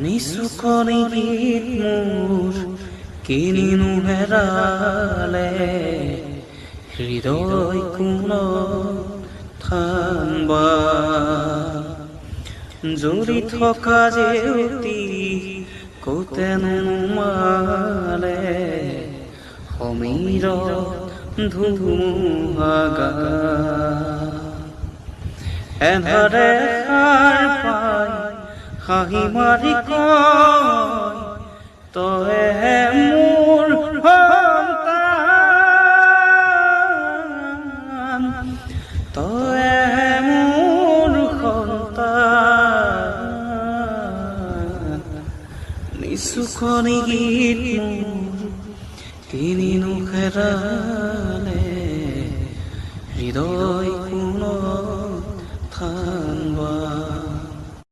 নিচুকনি গীত মোৰ কিনিনো হেৰালে, হৃদয় কোণত থানবা জ্বলি থকা জেউতি কতেনো নুমালে, সমীৰত ধুমুহা এধাৰে সাৰ পাই হাঁহি মাৰি কয়, তইহে মোৰ সন্তান, তইহে মোৰ সন্তান। নিচুকনি গীত মোৰ কিনিনো হেৰালে, হৃদয়